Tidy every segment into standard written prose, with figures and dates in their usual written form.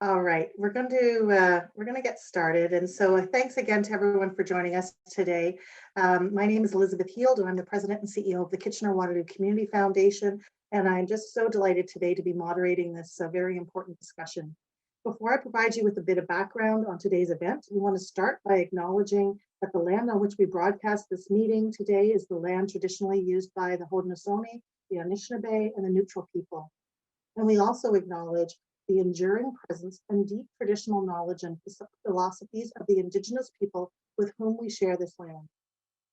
All right, we're going to get started, and so thanks again to everyone for joining us today. My name is Elizabeth Heald, and I'm the President and CEO of the Kitchener-Waterloo Community Foundation, and I'm just so delighted today to be moderating this very important discussion. Before I provide you with a bit of background on today's event, we want to start by acknowledging that the land on which we broadcast this meeting today is the land traditionally used by the Haudenosaunee, the Anishinaabe, and the Neutral people. And we also acknowledge the enduring presence and deep traditional knowledge and philosophies of the Indigenous people with whom we share this land.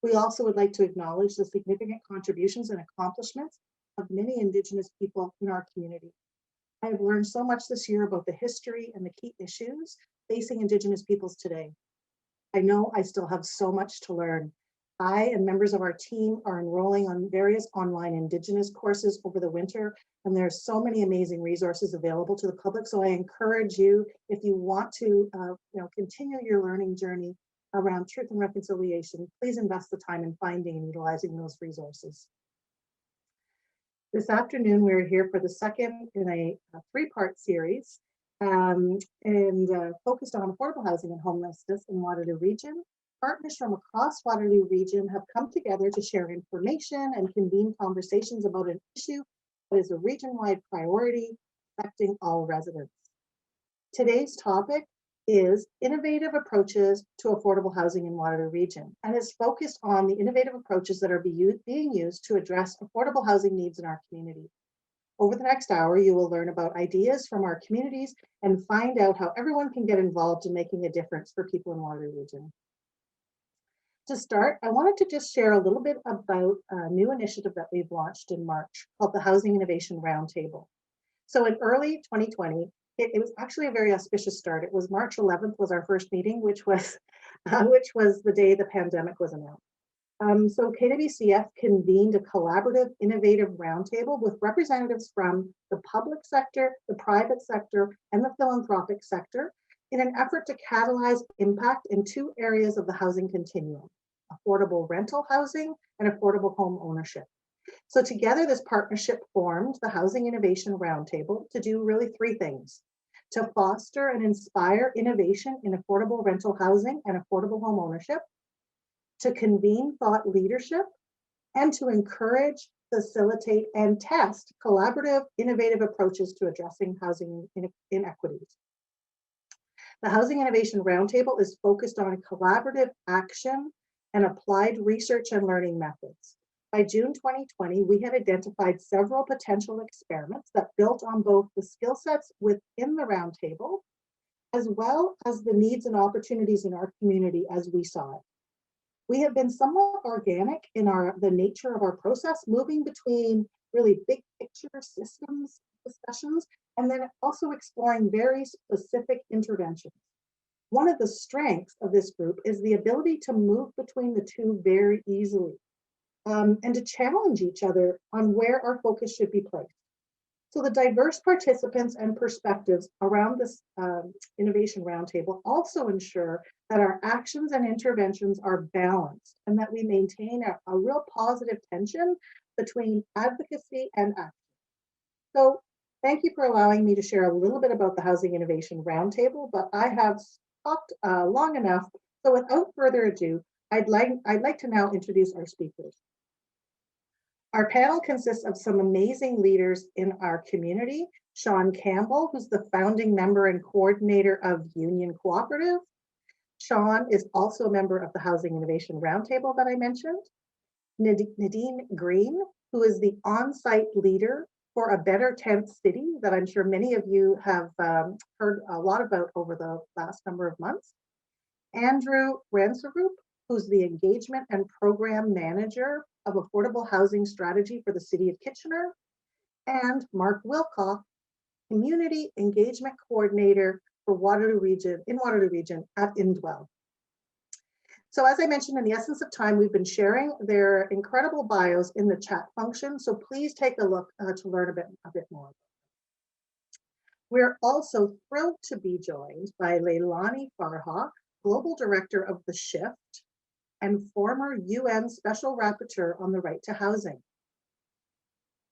We also would like to acknowledge the significant contributions and accomplishments of many Indigenous people in our community. I have learned so much this year about the history and the key issues facing Indigenous peoples today. I know I still have so much to learn. I and members of our team are enrolling on various online Indigenous courses over the winter, and there's so many amazing resources available to the public. So I encourage you, if you want to continue your learning journey around truth and reconciliation, please invest the time in finding and utilizing those resources. This afternoon, we're here for the second in a three-part series focused on affordable housing and homelessness in Waterloo Region. Partners from across Waterloo Region have come together to share information and convene conversations about an issue that is a region-wide priority affecting all residents. Today's topic is innovative approaches to affordable housing in Waterloo Region, and is focused on the innovative approaches that are being used to address affordable housing needs in our community. Over the next hour, you will learn about ideas from our communities and find out how everyone can get involved in making a difference for people in Waterloo Region. To start, I wanted to just share a little bit about a new initiative that we've launched in March called the Housing Innovation Roundtable. So in early 2020, it was actually a very auspicious start. It was March 11th was our first meeting, which was the day the pandemic was announced. So KWCF convened a collaborative, innovative roundtable with representatives from the public sector, the private sector, and the philanthropic sector in an effort to catalyze impact in two areas of the housing continuum: affordable rental housing and affordable home ownership. So together, this partnership formed the Housing Innovation Roundtable to do really three things: to foster and inspire innovation in affordable rental housing and affordable home ownership, to convene thought leadership, and to encourage, facilitate, and test collaborative, innovative approaches to addressing housing inequities. The Housing Innovation Roundtable is focused on collaborative action and applied research and learning methods. By June 2020, we had identified several potential experiments that built on both the skill sets within the roundtable, as well as the needs and opportunities in our community as we saw it. We have been somewhat organic in the nature of our process, moving between really big picture systems discussions and then also exploring very specific interventions. One of the strengths of this group is the ability to move between the two very easily and to challenge each other on where our focus should be placed. So the diverse participants and perspectives around this Innovation Roundtable also ensure that our actions and interventions are balanced and that we maintain a real positive tension between advocacy and action. So thank you for allowing me to share a little bit about the Housing Innovation Roundtable, but I have talked long enough. So without further ado, I'd like to now introduce our speakers. Our panel consists of some amazing leaders in our community: Sean Campbell, who's the founding member and coordinator of Union Co-operative. Sean is also a member of the Housing Innovation Roundtable that I mentioned. Nadine Green, who is the on-site leader for A Better Tent City that I'm sure many of you have heard a lot about over the last number of months. Andrew Ramsaroop, who's the engagement and program manager of affordable housing strategy for the city of Kitchener, and Mark Willcock, community engagement coordinator for Waterloo Region at Indwell. So as I mentioned, in the essence of time, we've been sharing their incredible bios in the chat function. So please take a look to learn a bit more. We're also thrilled to be joined by Leilani Farha, Global Director of The Shift and former UN Special Rapporteur on the Right to Housing.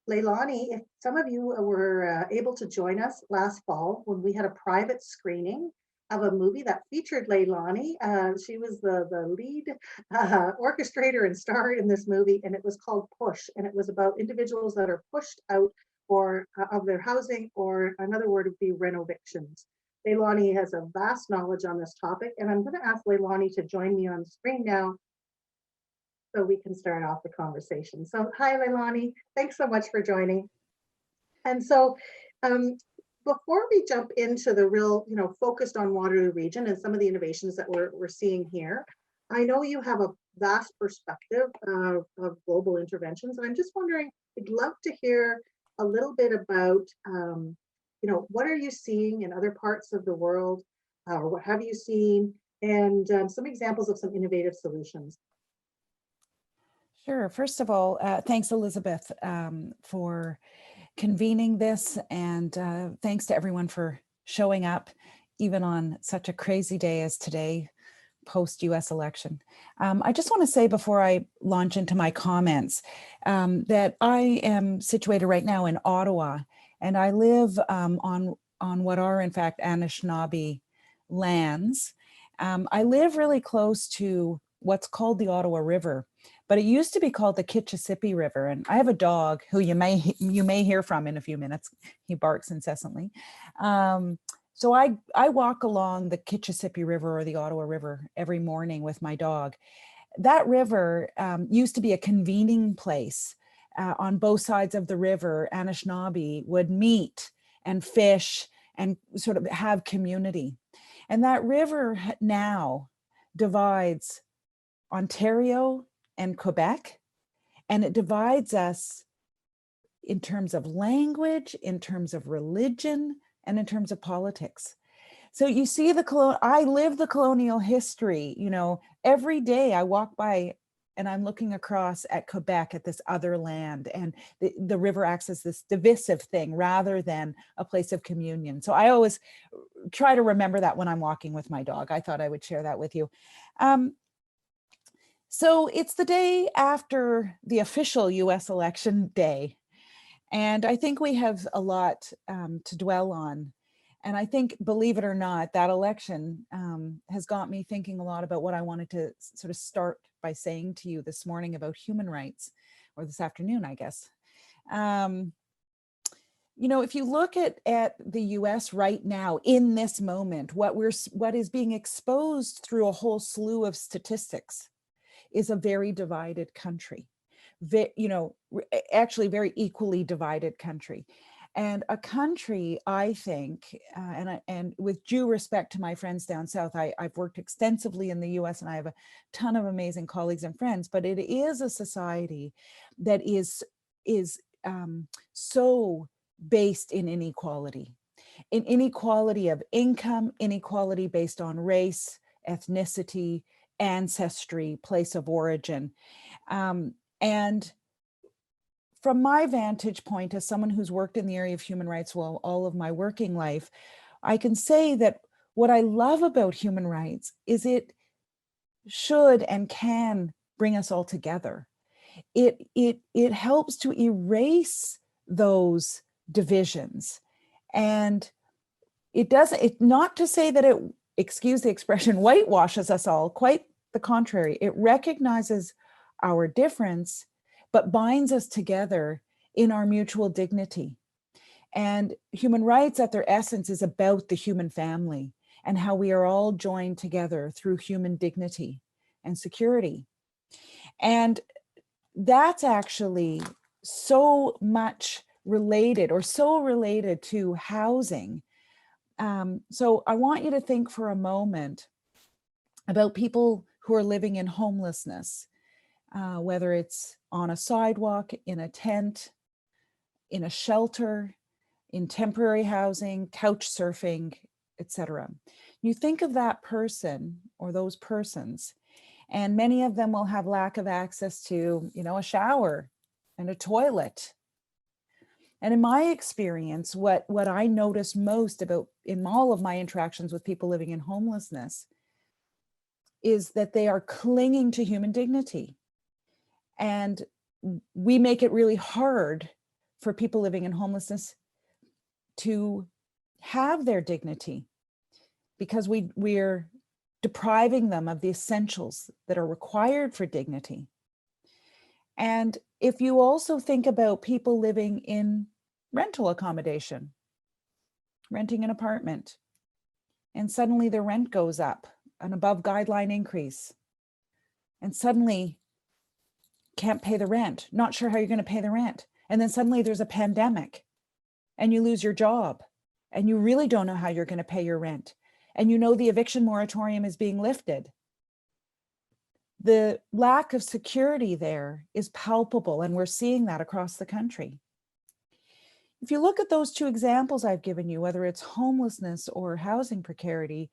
Leilani, if some of you were able to join us last fall when we had a private screening of a movie that featured Leilani. She was the lead orchestrator and star in this movie, and it was called Push, and it was about individuals that are pushed out or of their housing, or another word would be renovictions. Leilani has a vast knowledge on this topic, and I'm going to ask Leilani to join me on the screen now so we can start off the conversation. So hi, Leilani. Thanks so much for joining. And so before we jump into the real, focused on Waterloo Region and some of the innovations that we're seeing here, I know you have a vast perspective of global interventions. And I'm just wondering, I'd love to hear a little bit about, what are you seeing in other parts of the world, or what have you seen, and some examples of some innovative solutions. Sure. First of all, thanks, Elizabeth, for convening this, and thanks to everyone for showing up, even on such a crazy day as today, post-US election. I just want to say before I launch into my comments that I am situated right now in Ottawa, and I live on what are in fact Anishinaabe lands. I live really close to what's called the Ottawa River, but it used to be called the Kitchissippi River. And I have a dog who you may hear from in a few minutes. He barks incessantly. So I walk along the Kitchissippi River or the Ottawa River every morning with my dog. That river used to be a convening place. On both sides of the river, Anishinaabe would meet and fish and sort of have community. And that river now divides Ontario and Quebec, and it divides us in terms of language, in terms of religion, and in terms of politics. So you see I live the colonial history, every day I walk by and I'm looking across at Quebec at this other land, and the river acts as this divisive thing rather than a place of communion. So I always try to remember that when I'm walking with my dog. I thought I would share that with you. So it's the day after the official US election day. And I think we have a lot to dwell on. And I think, believe it or not, that election has got me thinking a lot about what I wanted to sort of start by saying to you this morning about human rights, or this afternoon, I guess. If you look at the US right now, in this moment, what is being exposed through a whole slew of statistics is a very divided country, actually very equally divided country. And a country, I think, and with due respect to my friends down south, I've worked extensively in the US and I have a ton of amazing colleagues and friends, but it is a society that is so based in inequality of income, inequality based on race, ethnicity, ancestry, place of origin. And from my vantage point, as someone who's worked in the area of human rights all of my working life, I can say that what I love about human rights is it should and can bring us all together. It helps to erase those divisions. And it's not to say that it, excuse the expression, whitewashes us all, quite the contrary. It recognizes our difference, but binds us together in our mutual dignity. And human rights at their essence is about the human family and how we are all joined together through human dignity and security. And that's actually so much related, or so related to housing. So I want you to think for a moment about people who are living in homelessness, whether it's on a sidewalk, in a tent, in a shelter, in temporary housing, couch surfing, etc. You think of that person or those persons, and many of them will have lack of access to, a shower and a toilet. And in my experience, what I notice most about in all of my interactions with people living in homelessness is that they are clinging to human dignity. And we make it really hard for people living in homelessness to have their dignity, because we're depriving them of the essentials that are required for dignity. And if you also think about people living in rental accommodation, renting an apartment, and suddenly their rent goes up, an above guideline increase, and suddenly can't pay the rent, not sure how you're going to pay the rent. And then suddenly there's a pandemic and you lose your job and you really don't know how you're going to pay your rent. And you know the eviction moratorium is being lifted. The lack of security there is palpable, and we're seeing that across the country. If you look at those two examples I've given you, whether it's homelessness or housing precarity,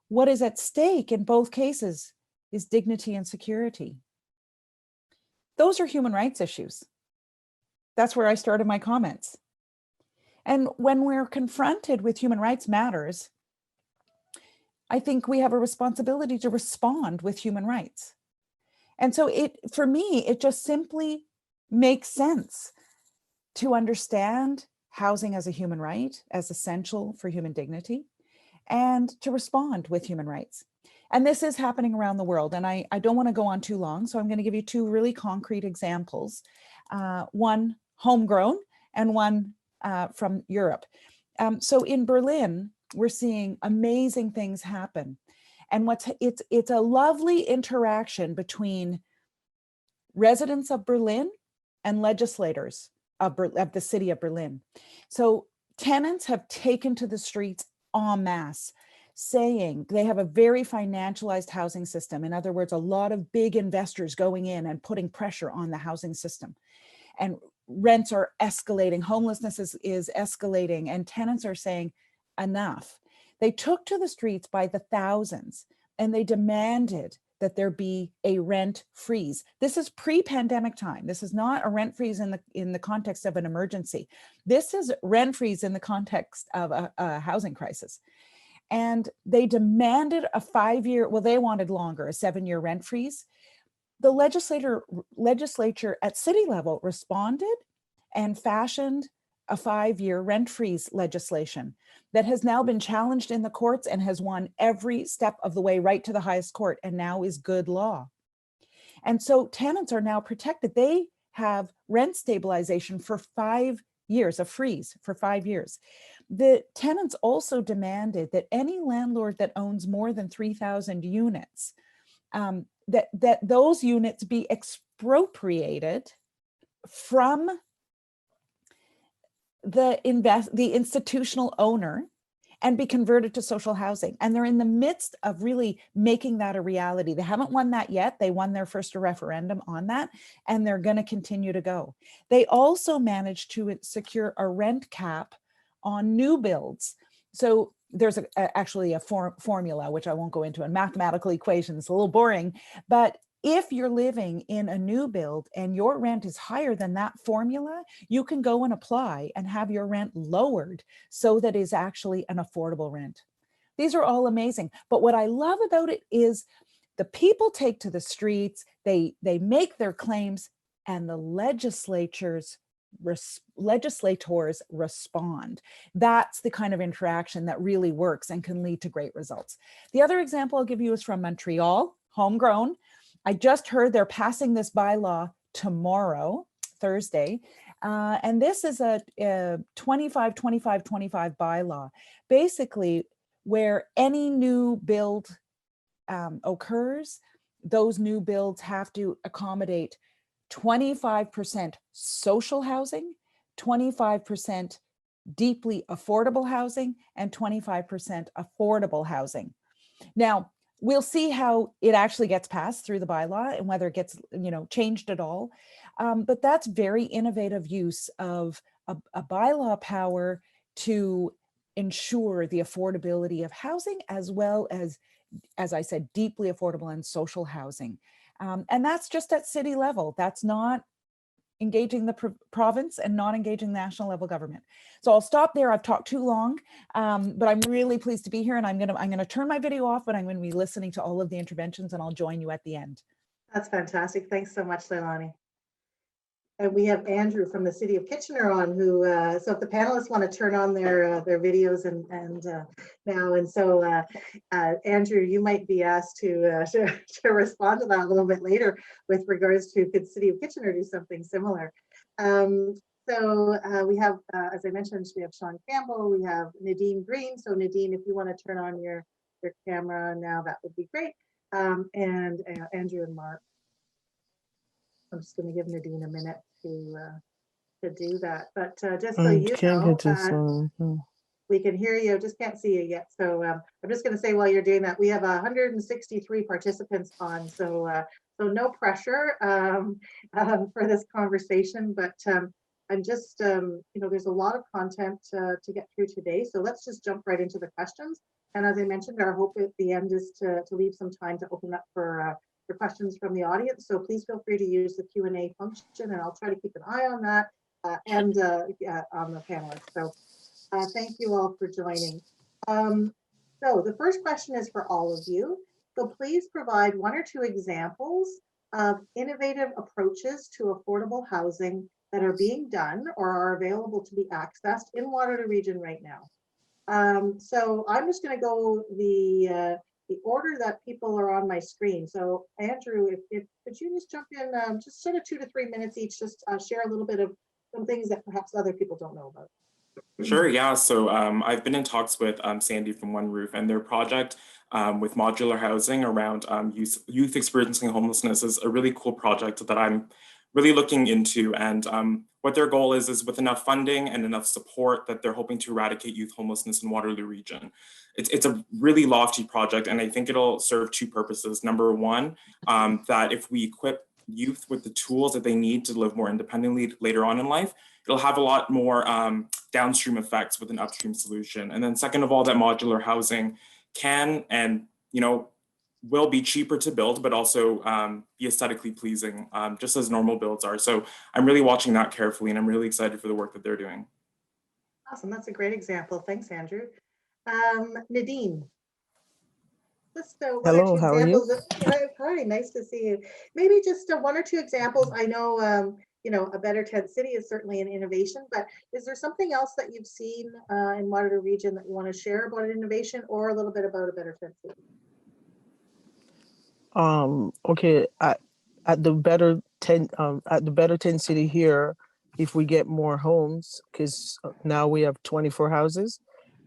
what is at stake in both cases is dignity and security. Those are human rights issues. That's where I started my comments. And when we're confronted with human rights matters, I think we have a responsibility to respond with human rights. And so for me, it just simply makes sense to understand housing as a human right, as essential for human dignity, and to respond with human rights. And this is happening around the world. And I don't want to go on too long, so I'm going to give you two really concrete examples, one homegrown and one from Europe. So in Berlin, we're seeing amazing things happen. And it's a lovely interaction between residents of Berlin and legislators of the city of Berlin. So tenants have taken to the streets en masse, saying they have a very financialized housing system. In other words, a lot of big investors going in and putting pressure on the housing system. And rents are escalating, homelessness is escalating, and tenants are saying enough. They took to the streets by the thousands and they demanded that there be a rent freeze. This is pre-pandemic time. This is not a rent freeze in the context of an emergency. This is rent freeze in the context of a housing crisis. And they demanded a 5-year, well, they wanted longer, a 7-year rent freeze. The legislature at city level responded and fashioned a 5-year rent freeze legislation that has now been challenged in the courts and has won every step of the way right to the highest court and now is good law. And so tenants are now protected. They have rent stabilization for 5 years, a freeze for 5 years. The tenants also demanded that any landlord that owns more than 3,000 units, that those units be expropriated from the institutional owner and be converted to social housing. And they're in the midst of really making that a reality. They haven't won that yet. They won their first referendum on that, and they're going to continue to go. They also managed to secure a rent cap on new builds. So there's actually a formula, which I won't go into, a mathematical equation. It's a little boring, but if you're living in a new build and your rent is higher than that formula, you can go and apply and have your rent lowered so that it's actually an affordable rent. These are all amazing. But what I love about it is the people take to the streets, they make their claims, and the legislators respond. That's the kind of interaction that really works and can lead to great results. The other example I'll give you is from Montreal, homegrown. I just heard they're passing this bylaw tomorrow, Thursday, and this is a 25-25-25 bylaw, basically where any new build occurs, those new builds have to accommodate 25% social housing, 25% deeply affordable housing, and 25% affordable housing. Now, we'll see how it actually gets passed through the bylaw and whether it gets, changed at all. But that's very innovative use of a bylaw power to ensure the affordability of housing, as well as I said, deeply affordable and social housing. And that's just at city level. That's not engaging the province and not engaging national level government. So I'll stop there. I've talked too long, but I'm really pleased to be here, and I'm gonna turn my video off, but I'm going to be listening to all of the interventions, and I'll join you at the end. That's fantastic. Thanks so much, Leilani. And we have Andrew from the City of Kitchener on, who, so if the panelists want to turn on their videos and now, and so Andrew, you might be asked to respond to that a little bit later with regards to could City of Kitchener do something similar. So we have, as I mentioned, we have Sean Campbell, we have Nadine Green. So Nadine, if you want to turn on your camera now, that would be great. And Andrew and Mark. I'm just going to give Nadine a minute to do that. But just so you know, we can hear you, just can't see you yet. So I'm just going to say while you're doing that, we have 163 participants on, so so no pressure for this conversation. But I'm just, you know, there's a lot of content to get through today. So let's just jump right into the questions. And as I mentioned, our hope at the end is to leave some time to open up for questions from the audience. So please feel free to use the Q&A function, and I'll try to keep an eye on that and on the panelists. So thank you all for joining. So the first question is for all of you. So please provide 1 or 2 examples of innovative approaches to affordable housing that are being done or are available to be accessed in Waterloo Region right now. So I'm just going to go the order that people are on my screen. So Andrew, if could you just jump in, just sort of 2 to 3 minutes each, just share a little bit of some things that perhaps other people don't know about. Sure, yeah. So I've been in talks with Sandy from One Roof, and their project with modular housing around youth experiencing homelessness is a really cool project that I'm really looking into. And what their goal is with enough funding and enough support that they're hoping to eradicate youth homelessness in Waterloo Region. It's a really lofty project, and I think it'll serve 2 purposes. Number one, that if we equip youth with the tools that they need to live more independently later on in life, it'll have a lot more downstream effects with an upstream solution. And then second of all, that modular housing can and, you know, will be cheaper to build, but also be aesthetically pleasing, just as normal builds are. So I'm really watching that carefully, and I'm really excited for the work that they're doing. Awesome, that's a great example. Thanks, Andrew. Nadine. Just Hello, how are you? Hi, nice to see you. Maybe just 1 or 2 examples. I know, you know, a better tent city is certainly an innovation, but is there something else that you've seen in Waterloo Region that you want to share about an innovation, or a little bit about a better tent city? Okay, at the better tent city here, if we get more homes, because now we have 24 houses.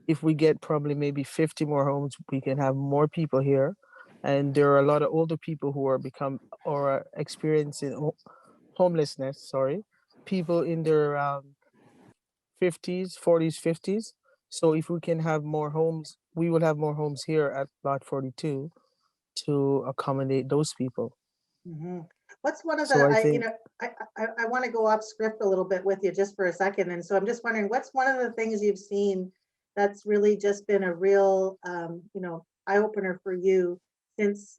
If we get probably maybe 50 more homes, we can have more people here. And there are a lot of older people who are experiencing homelessness, sorry. People in their 50s, 40s, 50s. So if we can have more homes, we will have more homes here at Lot 42 to accommodate those people. Mm-hmm. What's one of the, So I think, you know, I want to go off script a little bit with you just for a second. And so I'm just wondering, what's one of the things you've seen that's really just been a real, you know, eye opener for you since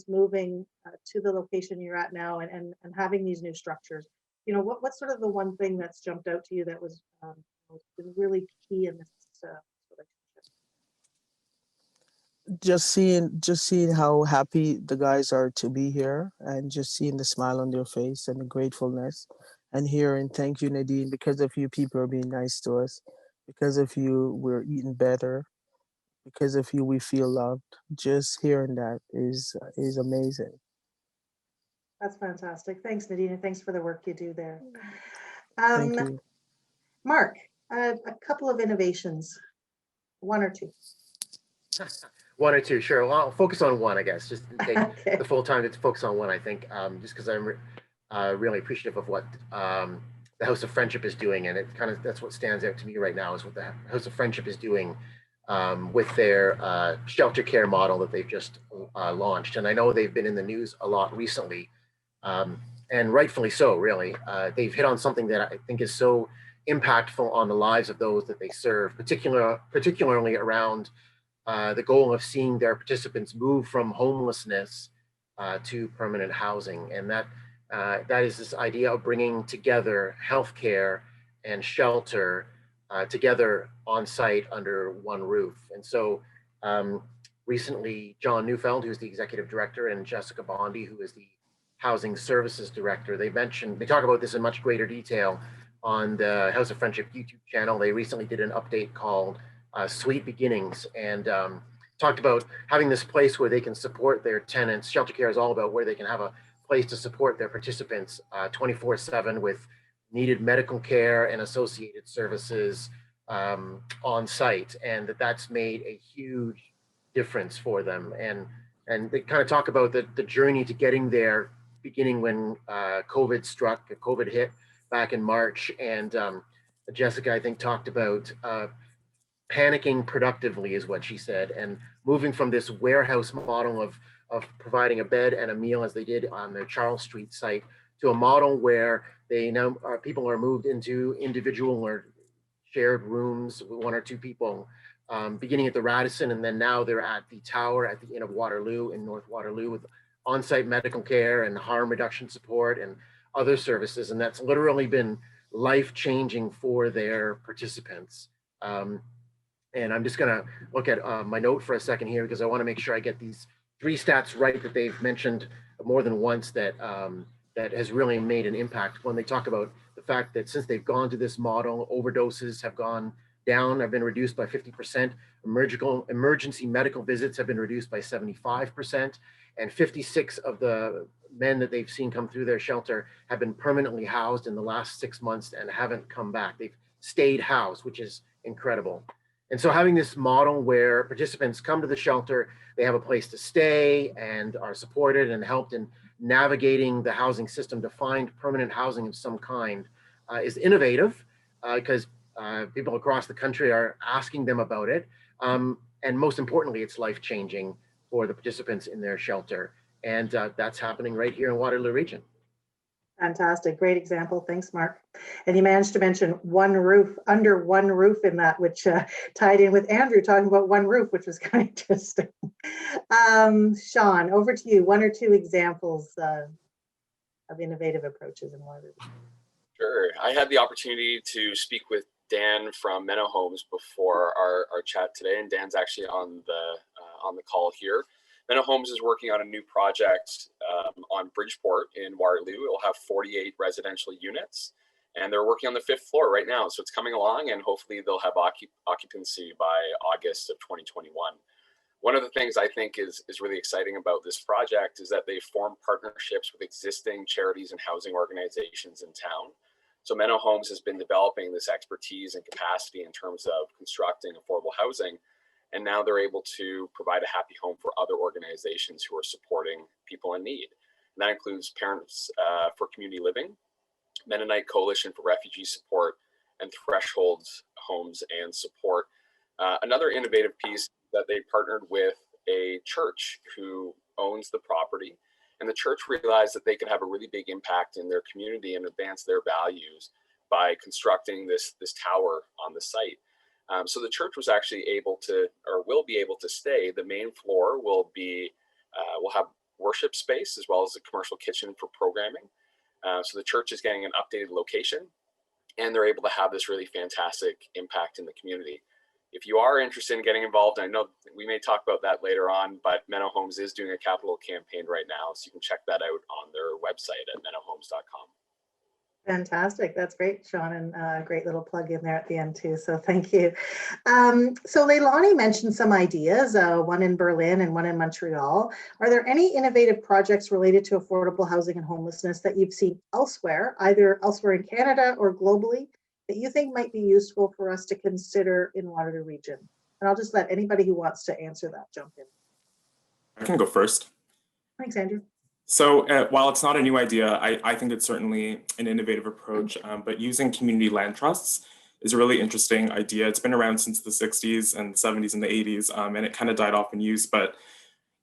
moving to the location you're at now and having these new structures? You know, what's sort of the one thing that's jumped out to you that was really key in this relationship? just seeing how happy the guys are to be here, and just seeing the smile on their face and the gratefulness, and hearing thank you, Nadine, because of you people are being nice to us, because of you we're eating better, because of you we feel loved. Just hearing that is amazing. That's fantastic. Thanks, Nadine, and thanks for the work you do there. Thank you. Mark, a couple of innovations, 1 or 2. 1 or 2, sure. Well, I'll focus on 1, I guess, just to take Okay. the full time to focus on 1, I think, just because I'm really appreciative of what the House of Friendship is doing. And it kind of, that's what stands out to me right now, is what the House of Friendship is doing with their shelter care model that they've just launched. And I know they've been in the news a lot recently, and rightfully so, really. They've hit on something that I think is so impactful on the lives of those that they serve, particularly around the goal of seeing their participants move from homelessness to permanent housing. And that is this idea of bringing together healthcare and shelter together on site under one roof. And so recently, John Neufeld, who's the executive director, and Jessica Bondi, who is the Housing Services Director. They talk about this in much greater detail on the House of Friendship YouTube channel. They recently did an update called Sweet Beginnings, and talked about having this place where they can support their tenants. Shelter care is all about where they can have a place to support their participants 24/7 with needed medical care and associated services on site, and that's made a huge difference for them. And they kind of talk about the journey to getting there, beginning when COVID hit back in March. And Jessica, I think, talked about panicking productively, is what she said, and moving from this warehouse model of providing a bed and a meal, as they did on their Charles Street site, to a model where they now people are moved into individual or shared rooms with 1 or 2 people, beginning at the Radisson, and then now they're at the Tower at the Inn of Waterloo in North Waterloo with on-site medical care and harm reduction support and other services. And that's literally been life-changing for their participants. And I'm just gonna look at my note for a second here, because I wanna make sure I get these 3 stats right that they've mentioned more than once that that has really made an impact. When they talk about the fact that since they've gone to this model, overdoses have gone down, have been reduced by 50%, emergency medical visits have been reduced by 75%, and 56 of the men that they've seen come through their shelter have been permanently housed in the last 6 months and haven't come back. They've stayed housed, which is incredible. And so having this model where participants come to the shelter, they have a place to stay and are supported and helped in navigating the housing system to find permanent housing of some kind is innovative, because people across the country are asking them about it. And most importantly, it's life-changing for the participants in their shelter. And that's happening right here in Waterloo Region. Fantastic, great example. Thanks, Mark. And you managed to mention one roof, under one roof in that, which tied in with Andrew talking about one roof, which was kind of interesting. Sean, over to you. 1 or 2 examples of innovative approaches in Waterloo. Sure. I had the opportunity to speak with Dan from Menno Homes before our chat today, and Dan's actually on the call here. Menno Homes is working on a new project on Bridgeport in Waterloo. It will have 48 residential units, and they're working on the 5th floor right now. So it's coming along, and hopefully they'll have occupancy by August of 2021. One of the things I think is really exciting about this project is that they form partnerships with existing charities and housing organizations in town. So Menno Homes has been developing this expertise and capacity in terms of constructing affordable housing. And now they're able to provide a happy home for other organizations who are supporting people in need. And that includes Parents for Community Living, Mennonite Coalition for Refugee Support, and Thresholds Homes and Support. Another innovative piece that they partnered with a church who owns the property. And the church realized that they could have a really big impact in their community and advance their values by constructing this tower on the site. So the church was actually able to, or will be able to stay. The main floor will have worship space as well as a commercial kitchen for programming. So the church is getting an updated location, and they're able to have this really fantastic impact in the community. If you are interested in getting involved, I know we may talk about that later on, but Menno Homes is doing a capital campaign right now, so you can check that out on their website at mennohomes.com. Fantastic. That's great, Sean, and great little plug in there at the end too. So thank you. So Leilani mentioned some ideas, one in Berlin and one in Montreal. Are there any innovative projects related to affordable housing and homelessness that you've seen elsewhere, either elsewhere in Canada or globally, that you think might be useful for us to consider in Waterloo Region? And I'll just let anybody who wants to answer that jump in. I can go first. Thanks, Andrew. So while it's not a new idea, I think it's certainly an innovative approach, but using community land trusts is a really interesting idea. It's been around since the 60s and 70s and the 80s, and it kind of died off in use. But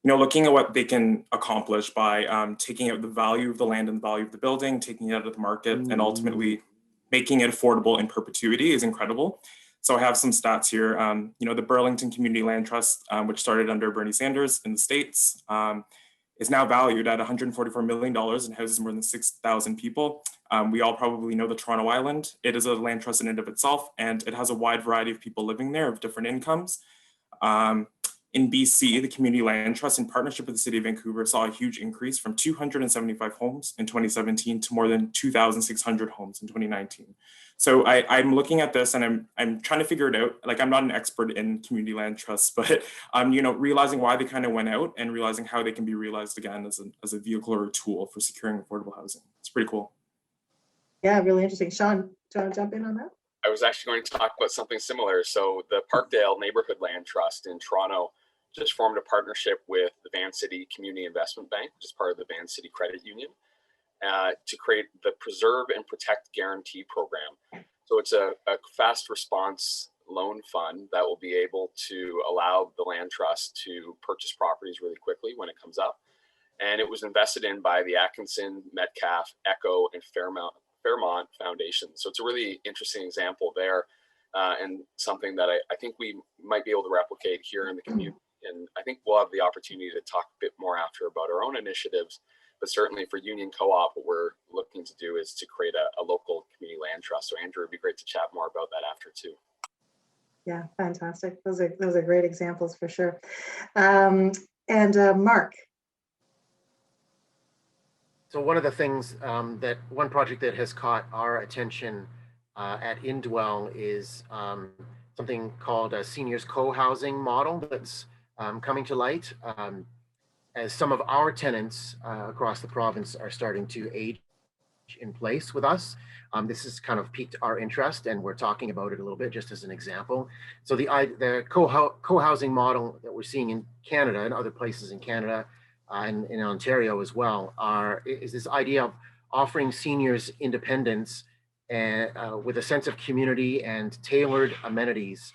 looking at what they can accomplish by taking out the value of the land and the value of the building, taking it out of the market, and ultimately making it affordable in perpetuity is incredible. So I have some stats here. The Burlington Community Land Trust, which started under Bernie Sanders in the States, is now valued at $144 million and houses more than 6,000 people. We all probably know the Toronto Island. It is a land trust in and of itself, and it has a wide variety of people living there of different incomes. In BC, the Community Land Trust, in partnership with the City of Vancouver, saw a huge increase from 275 homes in 2017 to more than 2,600 homes in 2019. So I'm looking at this and I'm trying to figure it out. Like, I'm not an expert in community land trusts, but you know, realizing why they kind of went out and realizing how they can be realized again as a vehicle or a tool for securing affordable housing. It's pretty cool. Yeah, really interesting. Sean, do you want to jump in on that? I was actually going to talk about something similar. So the Parkdale Neighborhood Land Trust in Toronto just formed a partnership with the Van City Community Investment Bank, which is part of the Van City Credit Union, to create the Preserve and Protect Guarantee Program. So it's a fast response loan fund that will be able to allow the land trust to purchase properties really quickly when it comes up. And it was invested in by the Atkinson, Metcalf, Echo, and Fairmont Foundation. So it's a really interesting example there, and something that I think we might be able to replicate here in the community. And I think we'll have the opportunity to talk a bit more after about our own initiatives, but certainly for Union Co-op, what we're looking to do is to create a local community land trust. So Andrew, it'd be great to chat more about that after too. Yeah, fantastic. Those are great examples for sure. Mark. So one of the things one project that has caught our attention at Indwell is something called a seniors co-housing model that's coming to light, as some of our tenants across the province are starting to age in place with us. This has kind of piqued our interest, and we're talking about it a little bit just as an example. So the co-housing model that we're seeing in Canada and other places in Canada and in Ontario as well is this idea of offering seniors independence and with a sense of community and tailored amenities,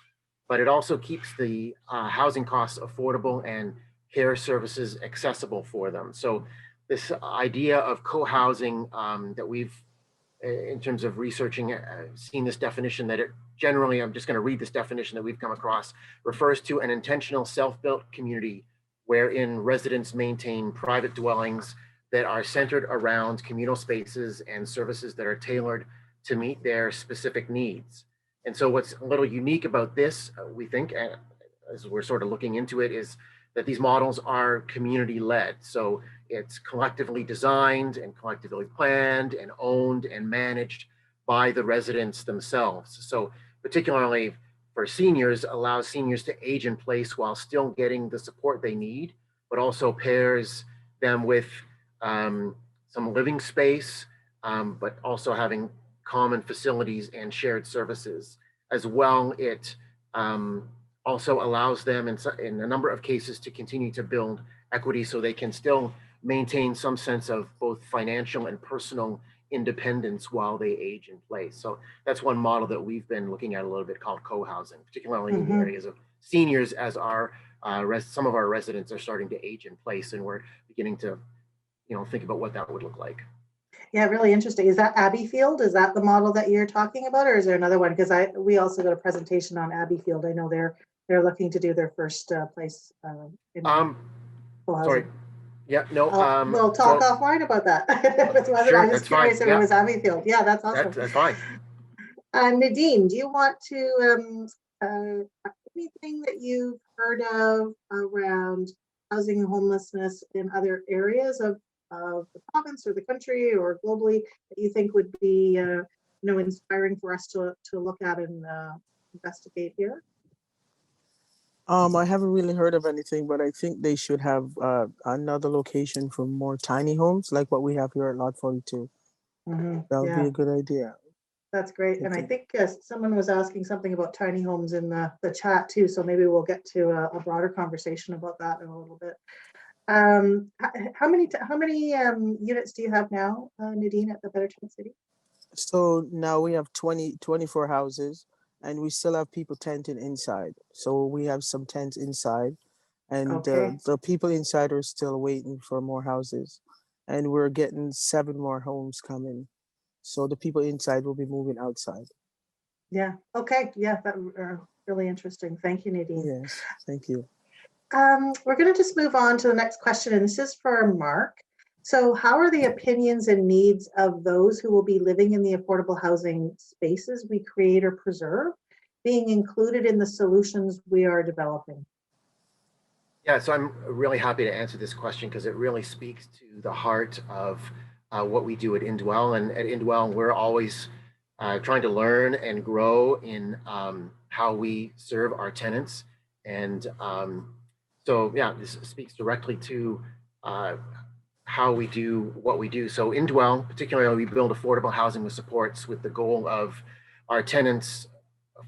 but it also keeps the housing costs affordable and care services accessible for them. So this idea of co-housing that we've, in terms of researching, seen this definition that it generally, I'm just going to read this definition that we've come across, refers to an intentional self-built community wherein residents maintain private dwellings that are centered around communal spaces and services that are tailored to meet their specific needs. And so what's a little unique about this, we think, as we're sort of looking into it, is that these models are community-led. So it's collectively designed and collectively planned and owned and managed by the residents themselves. So particularly for seniors, allows seniors to age in place while still getting the support they need, but also pairs them with some living space, but also having common facilities and shared services. As well, it also allows them in a number of cases to continue to build equity so they can still maintain some sense of both financial and personal independence while they age in place. So that's one model that we've been looking at a little bit, called co-housing, particularly in the areas of seniors, as some of our residents are starting to age in place, and we're beginning to think about what that would look like. Yeah, really interesting. Is that Abbeyfield? Is that the model that you're talking about, or is there another one? Because we also got a presentation on Abbeyfield. I know they're looking to do their first place in sorry. Yeah, no. We'll talk offline about that. Sure, I'm just curious if it was Abbeyfield. Yeah, that's awesome. That's fine. Nadine, do you want to anything that you've heard of around housing and homelessness in other areas of the province or the country or globally that you think would be inspiring for us to look at and investigate here? I haven't really heard of anything, but I think they should have another location for more tiny homes like what we have here at Lot 42. That would be a good idea. That's great. And I think someone was asking something about tiny homes in the chat too, so maybe we'll get to a broader conversation about that in a little bit. How many units do you have now, Nadine, at the Better Tent City? So now we have 24 houses, and we still have people tenting inside. So we have some tents inside, and the people inside are still waiting for more houses, and we're getting 7 more homes coming. So the people inside will be moving outside. Yeah. Okay. Yeah, that really interesting. Thank you, Nadine. Yes. Thank you. We're going to just move on to the next question, and this is for Mark. So how are the opinions and needs of those who will be living in the affordable housing spaces we create or preserve being included in the solutions we are developing? Yeah, so I'm really happy to answer this question because it really speaks to the heart of what we do at Indwell. And at Indwell, we're always trying to learn and grow in how we serve our tenants. And so, yeah, this speaks directly to how we do what we do. So Indwell, particularly, we build affordable housing with supports with the goal of our tenants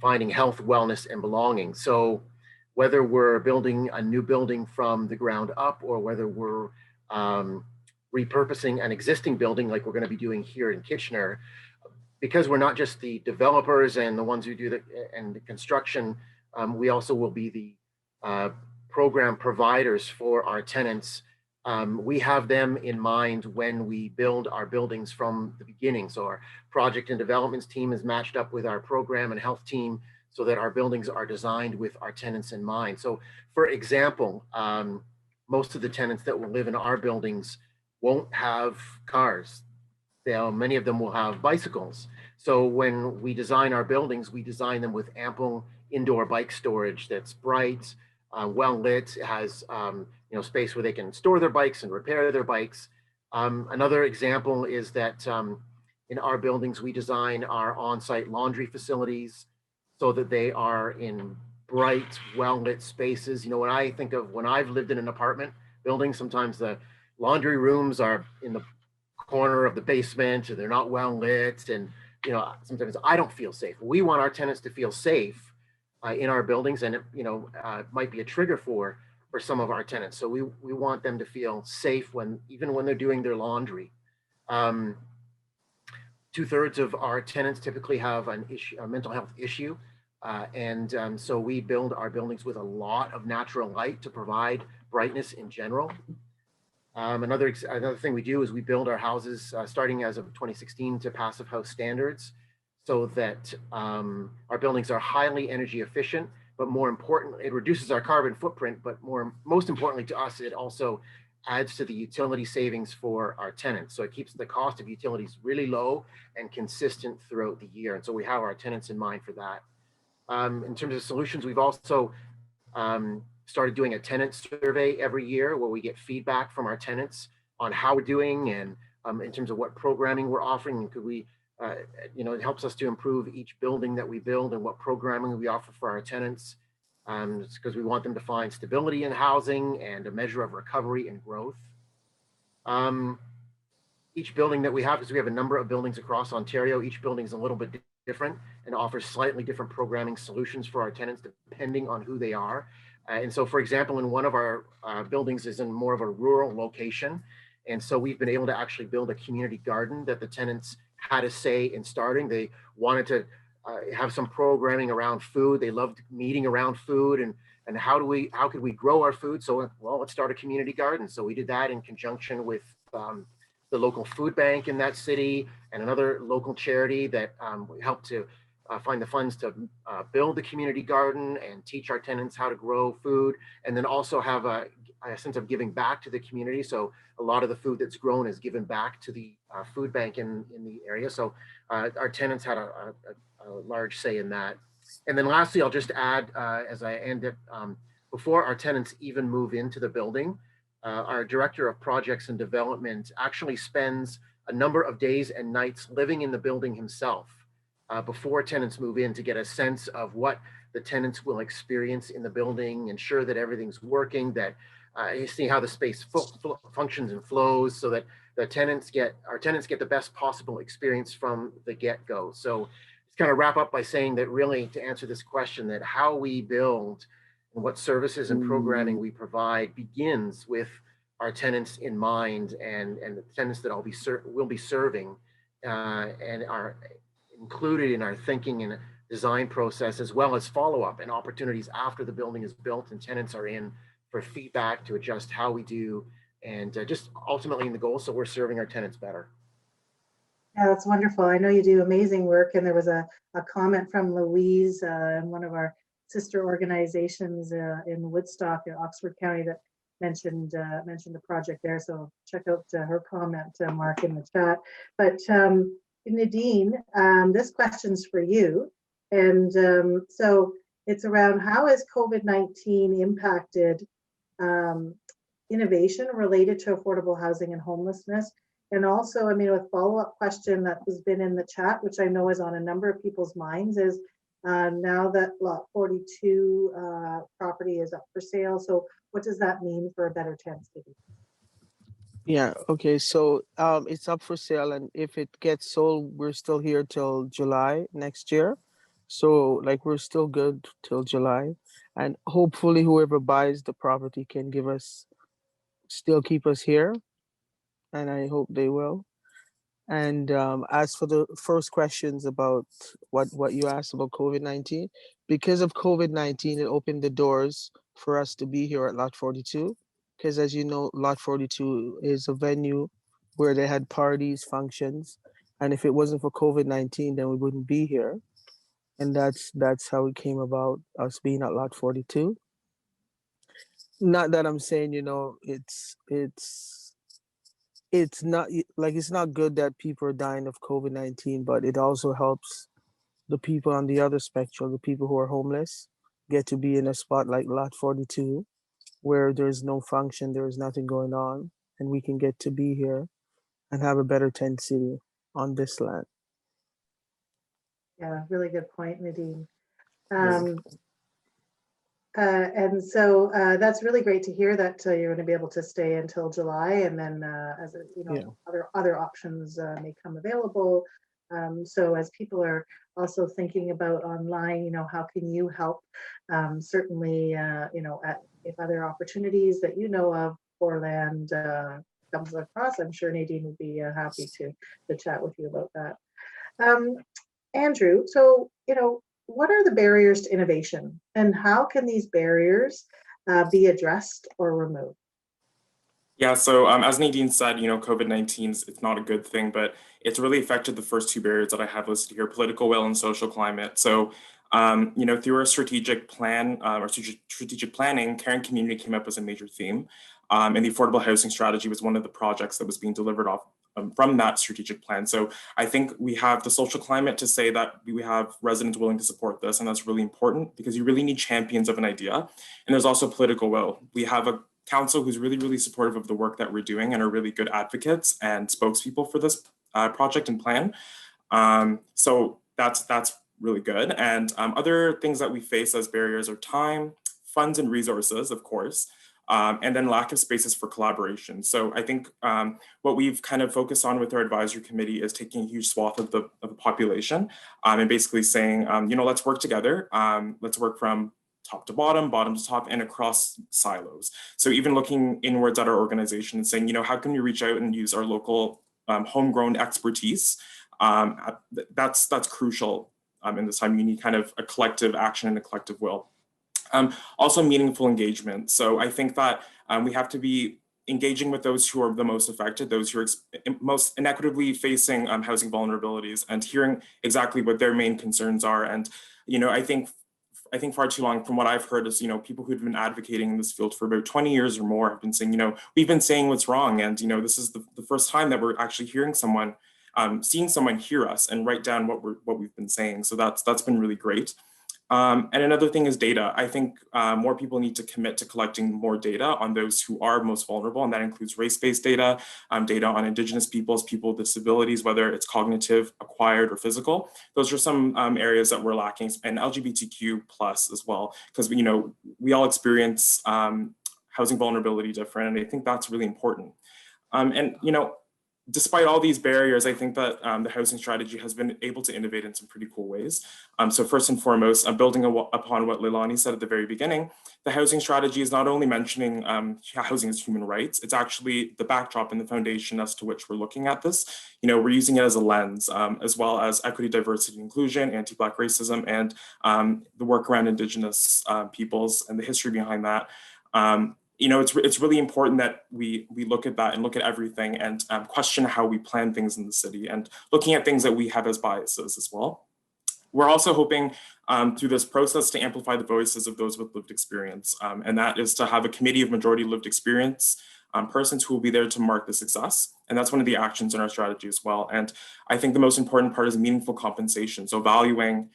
finding health, wellness, and belonging. So whether we're building a new building from the ground up or whether we're repurposing an existing building like we're going to be doing here in Kitchener, because we're not just the developers and the ones who do the construction, we also will be the program providers for our tenants. We have them in mind when we build our buildings from the beginning. So our project and developments team is matched up with our program and health team so that our buildings are designed with our tenants in mind. So for example, most of the tenants that will live in our buildings won't have cars. Many of them will have bicycles. So when we design our buildings, we design them with ample indoor bike storage that's bright, well lit, has space where they can store their bikes and repair their bikes. Another example is that in our buildings, we design our on-site laundry facilities so that they are in bright, well-lit spaces. You know, when I think of when I've lived in an apartment building, sometimes the laundry rooms are in the corner of the basement, or they're not well lit, and sometimes I don't feel safe. We want our tenants to feel safe in our buildings, and it might be a trigger for some of our tenants. So we want them to feel safe even when they're doing their laundry. 2/3 of our tenants typically have a mental health issue. So we build our buildings with a lot of natural light to provide brightness in general. Another thing we do is we build our houses starting as of 2016 to Passive House standards so that our buildings are highly energy efficient, but more importantly, it reduces our carbon footprint, but most importantly to us, it also adds to the utility savings for our tenants. So it keeps the cost of utilities really low and consistent throughout the year. And so we have our tenants in mind for that. In terms of solutions, we've also started doing a tenant survey every year where we get feedback from our tenants on how we're doing and in terms of what programming we're offering. And could we, it helps us to improve each building that we build and what programming we offer for our tenants. It's because we want them to find stability in housing and a measure of recovery and growth. Each building that we have, because we have a number of buildings across Ontario, each building is a little bit different and offers slightly different programming solutions for our tenants depending on who they are. And so, for example, in one of our buildings is in more of a rural location. And so we've been able to actually build a community garden that the tenants had a say in starting. They wanted to have some programming around food. They loved meeting around food and how could we grow our food? So, well, let's start a community garden. So we did that in conjunction with the local food bank in that city and another local charity that helped to find the funds to build the community garden and teach our tenants how to grow food, and then also have a sense of giving back to the community. So a lot of the food that's grown is given back to the food bank in the area. So our tenants had a large say in that. And then lastly, I'll just add, as I end it, before our tenants even move into the building, our director of projects and development actually spends a number of days and nights living in the building himself before tenants move in to get a sense of what the tenants will experience in the building, ensure that everything's working, that you see how the space functions and flows so that our tenants get the best possible experience from the get-go. So just kind of wrap up by saying that really to answer this question, that how we build and what services and programming we provide begins with our tenants in mind and the tenants that we'll be serving and are included in our thinking and design process, as well as follow-up and opportunities after the building is built and tenants are in for feedback to adjust how we do and just ultimately in the goal so we're serving our tenants better. Yeah, that's wonderful. I know you do amazing work, and there was a comment from Louise in one of our sister organizations in Woodstock in Oxford County that mentioned the project there. So check out her comment, Mark, in the chat. But Nadine, this question's for you. And so it's around how has COVID-19 impacted innovation related to affordable housing and homelessness. And also, I mean, a follow-up question that has been in the chat, which I know is on a number of people's minds, is now that lot 42 property is up for sale. So what does that mean for a better tent city? Yeah, okay, so it's up for sale, and if it gets sold, we're still here till July next year. So like we're still good till July. And hopefully whoever buys the property can give us, still keep us here. And I hope they will. And as for the first questions about what you asked about COVID-19, because of COVID-19, it opened the doors for us to be here at Lot 42. Because as you know, Lot 42 is a venue where they had parties, functions. And if it wasn't for COVID-19, then we wouldn't be here. And that's how it came about, us being at Lot 42. Not that I'm saying, you know, it's not like, it's not good that people are dying of COVID-19, but it also helps the people on the other spectrum, the people who are homeless, get to be in a spot like Lot 42, where there's no function, there's nothing going on, and we can get to be here and have a better tent city on this land. Yeah, really good point, Nadine. Yeah. And so that's really great to hear that you're going to be able to stay until July, and then as you know, Yeah. other options may come available. So as people are also thinking about online, you know, how can you help? Certainly, you know, if other opportunities that you know of for land comes across, I'm sure Nadine would be happy to chat with you about that. Andrew, so, you know, what are the barriers to innovation, and how can these barriers be addressed or removed? Yeah, so as Nadine said, you know, COVID-19 it's not a good thing, but it's really affected the first two barriers that I have listed here: political will and social climate. So, you know, through our strategic plan or strategic planning, caring community came up as a major theme, and the affordable housing strategy was one of the projects that was being delivered off from that strategic plan. So I think we have the social climate to say that we have residents willing to support this, and that's really important because you really need champions of an idea. And there's also political will. We have a council who's really, really supportive of the work that we're doing and are really good advocates and spokespeople for this project and plan. So that's really good. And other things that we face as barriers are time, funds and resources, of course, and then lack of spaces for collaboration. So I think what we've kind of focused on with our advisory committee is taking a huge swath of the population and basically saying, you know, let's work together. Let's work from top to bottom, bottom to top, and across silos. So even looking inwards at our organization and saying, you know, how can we reach out and use our local homegrown expertise? That's crucial in this time. You need kind of a collective action and a collective will. Also meaningful engagement. So I think that we have to be engaging with those who are the most affected, those who are most inequitably facing housing vulnerabilities, and hearing exactly what their main concerns are. And, you know, I think far too long, from what I've heard, is, you know, people who've been advocating in this field for about 20 years or more have been saying, you know, we've been saying what's wrong. And, you know, this is the first time that we're actually hearing someone, seeing someone hear us and write down what we've been saying. So that's been really great. And another thing is data. I think more people need to commit to collecting more data on those who are most vulnerable, and that includes race-based data, data on Indigenous peoples, people with disabilities, whether it's cognitive, acquired, or physical. Those are some areas that we're lacking, and LGBTQ plus as well, because you know, we all experience housing vulnerability different, and I think that's really important. And you know, despite all these barriers, I think that the housing strategy has been able to innovate in some pretty cool ways. So first and foremost, building upon what Leilani said at the very beginning, the housing strategy is not only mentioning housing as human rights, it's actually the backdrop and the foundation as to which we're looking at this. You know, we're using it as a lens, as well as equity, diversity, inclusion, anti-Black racism, and the work around Indigenous peoples and the history behind that. You know, it's really important that we look at that and look at everything and question how we plan things in the city, and looking at things that we have as biases as well. We're also hoping through this process to amplify the voices of those with lived experience, and that is to have a committee of majority lived experience persons who will be there to mark the success. And that's one of the actions in our strategy as well. And I think the most important part is meaningful compensation. So valuing,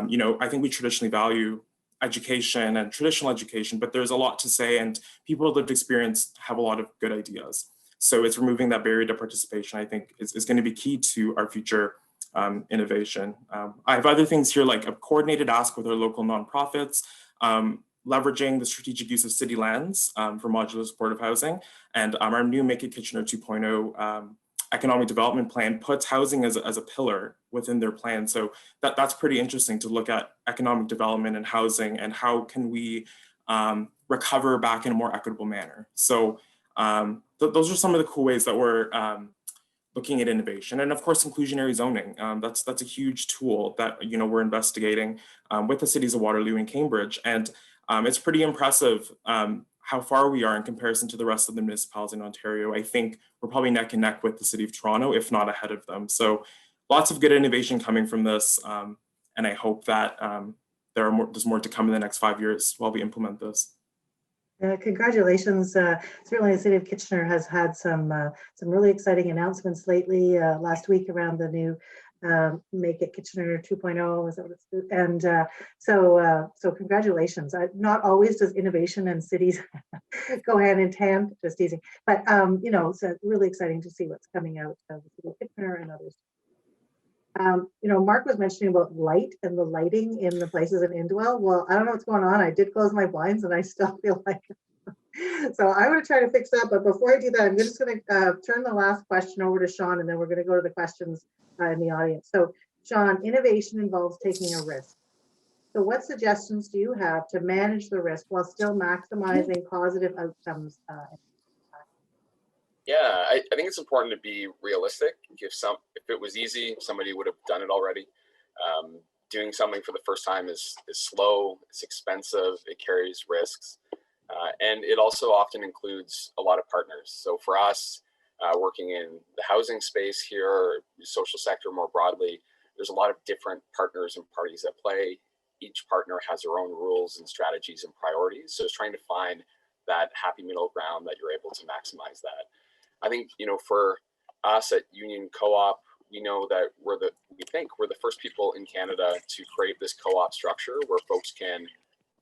you know, I think we traditionally value education and traditional education, but there's a lot to say, and people with lived experience have a lot of good ideas. So it's removing that barrier to participation, I think, is going to be key to our future innovation. I have other things here, like a coordinated ask with our local nonprofits, leveraging the strategic use of city lands for modular supportive housing, and our new Make It Kitchener 2.0 economic development plan puts housing as a pillar within their plan. So that's pretty interesting to look at economic development and housing and how can we recover back in a more equitable manner. So those are some of the cool ways that we're looking at innovation. And of course, inclusionary zoning. That's a huge tool that we're investigating with the cities of Waterloo and Cambridge. And it's pretty impressive how far we are in comparison to the rest of the municipalities in Ontario. I think we're probably neck and neck with the city of Toronto, if not ahead of them. So lots of good innovation coming from this. And I hope that there's more to come in the next 5 years while we implement this. Congratulations. Certainly the City of Kitchener has had some really exciting announcements lately, last week around the new Make It Kitchener 2.0, is that what it's, and so congratulations. Not always does innovation and cities go hand in hand, just teasing, but it's really exciting to see what's coming out of the City of Kitchener and others. Mark was mentioning about light and the lighting in the places in Indwell. Well, I don't know what's going on. I did close my blinds and I still feel like so I'm going to try to fix that. But before I do that, I'm just going to turn the last question over to Sean, and then we're going to go to the questions in the audience. So Sean, innovation involves taking a risk. So what suggestions do you have to manage the risk while still maximizing positive outcomes? Yeah, I think it's important to be realistic. If it was easy, somebody would have done it already. Doing something for the first time is slow, it's expensive, it carries risks, and it also often includes a lot of partners. So for us, working in the housing space here, or social sector more broadly, there's a lot of different partners and parties at play. Each partner has their own rules and strategies and priorities. So it's trying to find that happy middle ground that you're able to maximize that. I think, for us at Union Co-op, we know that we think we're the first people in Canada to create this co-op structure where folks can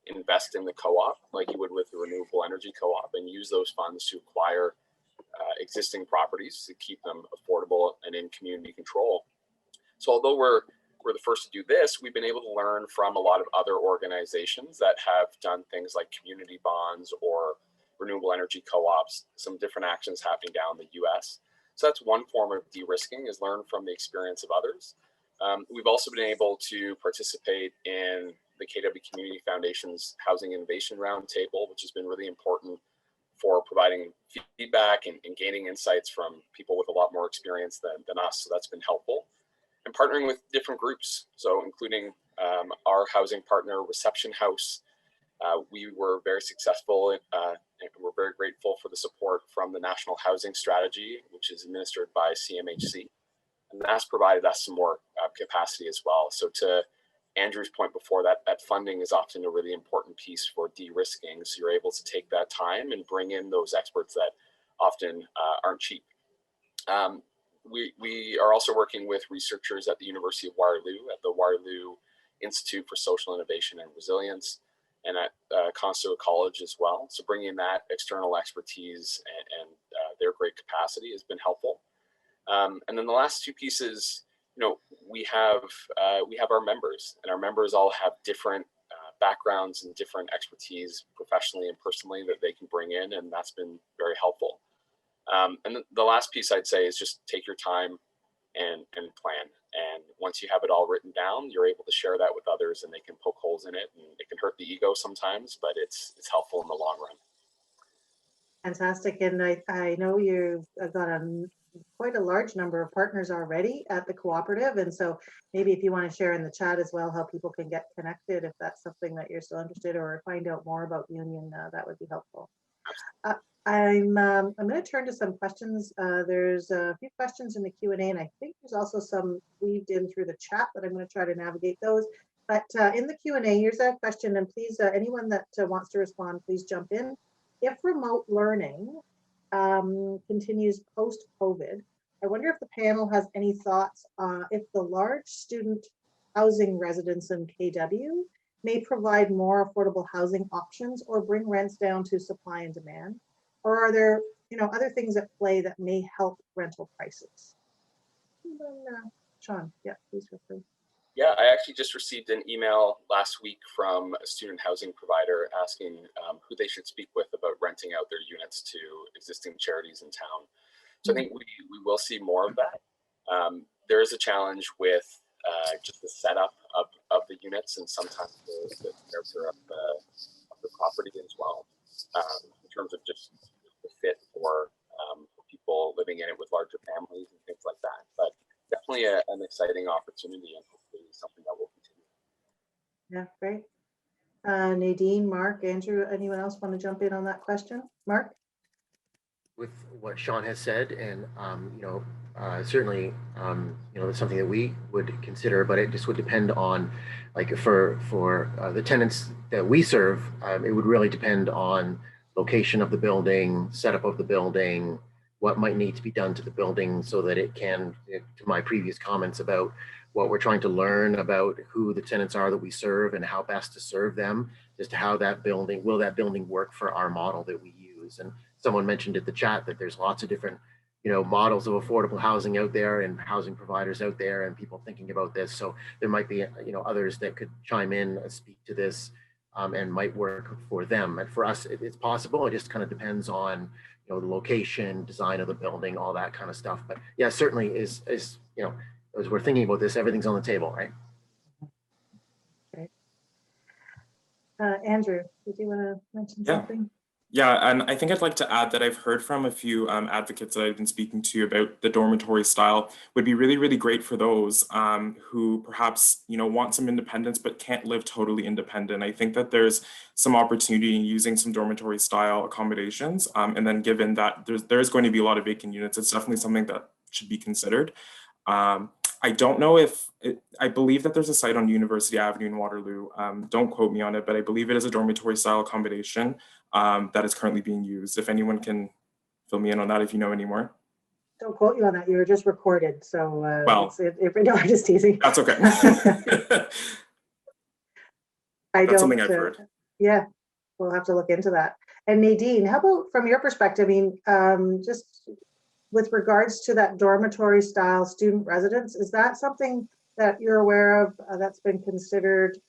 invest in the co-op like you would with a renewable energy co-op and use those funds to acquire existing properties to keep them affordable and in community control. So although we're the first to do this, we've been able to learn from a lot of other organizations that have done things like community bonds or renewable energy co-ops, some different actions happening down in the US. So that's one form of de-risking, is learn from the experience of others. We've also been able to participate in the KW Community Foundation's Housing Innovation Roundtable, which has been really important for providing feedback and gaining insights from people with a lot more experience than us. So that's been helpful. And partnering with different groups, so including our housing partner, Reception House. We were very successful and we're very grateful for the support from the National Housing Strategy, which is administered by CMHC. And that's provided us some more capacity as well. So to Andrew's point before, that funding is often a really important piece for de-risking. So you're able to take that time and bring in those experts that often aren't cheap. We are also working with researchers at the University of Waterloo, at the Waterloo Institute for Social Innovation and Resilience, and at Conestoga College as well. So bringing that external expertise and their great capacity has been helpful. And then the last two pieces, we have our members, and our members all have different backgrounds and different expertise professionally and personally that they can bring in, and that's been very helpful. And the last piece I'd say is just take your time and plan. And once you have it all written down, you're able to share that with others, and they can poke holes in it, and it can hurt the ego sometimes, but it's helpful in the long run. Fantastic. And I know you've got quite a large number of partners already at the cooperative. And so maybe if you want to share in the chat as well how people can get connected, if that's something that you're still interested, or find out more about Union, that would be helpful. I'm going to turn to some questions. There's a few questions in the Q&A, and I think there's also some weaved in through the chat, but I'm going to try to navigate those. But in the Q&A, here's a question, and please, anyone that wants to respond, please jump in. If remote learning continues post-COVID, I wonder if the panel has any thoughts if the large student housing residents in KW may provide more affordable housing options or bring rents down to supply and demand? Or are there, other things at play that may help rental prices? Sean, yeah, please feel free. Yeah, I actually just received an email last week from a student housing provider asking who they should speak with about renting out their units to existing charities in town. So I think we will see more of that. There is a challenge with just the setup of the units and sometimes the character of the property as well, in terms of just the fit for people living in it with larger families and things like that. But definitely an exciting opportunity and hopefully something that will continue. Yeah, great. Nadine, Mark, Andrew, anyone else want to jump in on that question? Mark? With what Sean has said, and certainly, it's something that we would consider, but it just would depend on, like for the tenants that we serve, it would really depend on location of the building, setup of the building, what might need to be done to the building so that it can, to my previous comments about what we're trying to learn about who the tenants are that we serve and how best to serve them, just how that building, will that building work for our model that we use? And someone mentioned at the chat that there's lots of different, models of affordable housing out there and housing providers out there and people thinking about this. So there might be, others that could chime in and speak to this and might work for them. And for us, it's possible. It just kind of depends on, the location, design of the building, all that kind of stuff. But yeah, certainly is as we're thinking about this, everything's on the table, right? Okay. Andrew, did you want to mention something? Yeah, and I think I'd like to add that I've heard from a few advocates that I've been speaking to about the dormitory style. Would be really, really great for those who perhaps, want some independence but can't live totally independent. I think that there's some opportunity in using some dormitory style accommodations. And then given that there's going to be a lot of vacant units, it's definitely something that should be considered. I don't know I believe that there's a site on University Avenue in Waterloo. Don't quote me on it, but I believe it is a dormitory style accommodation that is currently being used. If anyone can fill me in on that, if you know any more. Don't quote you on that. You were just recorded. So well, no, I'm just teasing. That's okay. That's something I've heard. Yeah, we'll have to look into that. And Nadine, how about from your perspective? I mean, just with regards to that dormitory style student residence, is that something that you're aware of that's been considered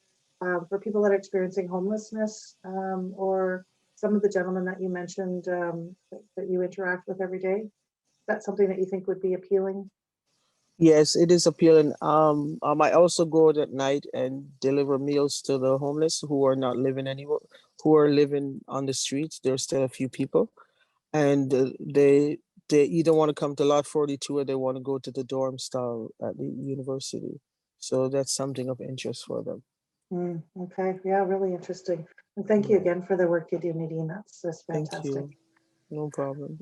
for people that are experiencing homelessness, or some of the gentlemen that you mentioned that you interact with every day? Is that something that you think would be appealing? Yes, it is appealing. I also go out at night and deliver meals to the homeless who are not living anywhere, who are living on the streets. There's still a few people, and they either want to come to Lot 42 or they want to go to the dorm style at the university. So that's something of interest for them. Okay, yeah, really interesting. And thank you again for the work you do, Nadine. That's fantastic. Thank you. No problem.